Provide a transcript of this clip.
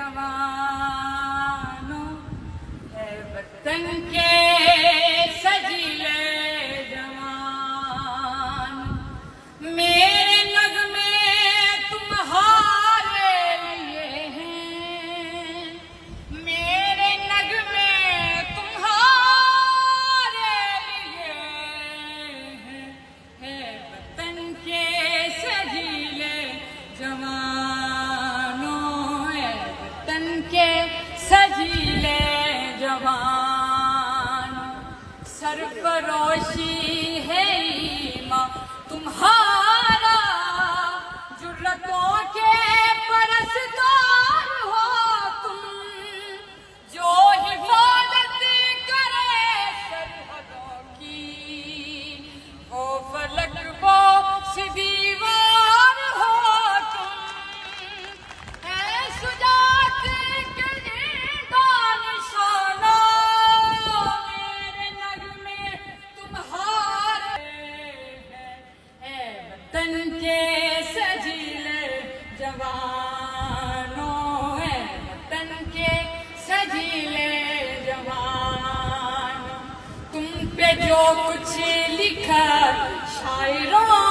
जवानों, है वतन के सजीले जवान। मेरे नगमे तुम्हारे लिए हैं, मेरे नगमे तुम्हारे लिए हैं, है वतन के सजीले जवानों, है वतन के सजीले जवान। सरफरोशी है ईमान तुम्हारा, जुर्रतों के परस्तार हो तुम, जो हिफाजत करे सरहदों की, वो फलक वो सी दीवार हो तुम। है शुजाअत के ज़िंदा निशाना, मेरे नगमे तुम्हारे हैं, है वतन के सजीले जवानों, है वतन के सजीले जवान। तुम पे जो कुछ लिखा शायरों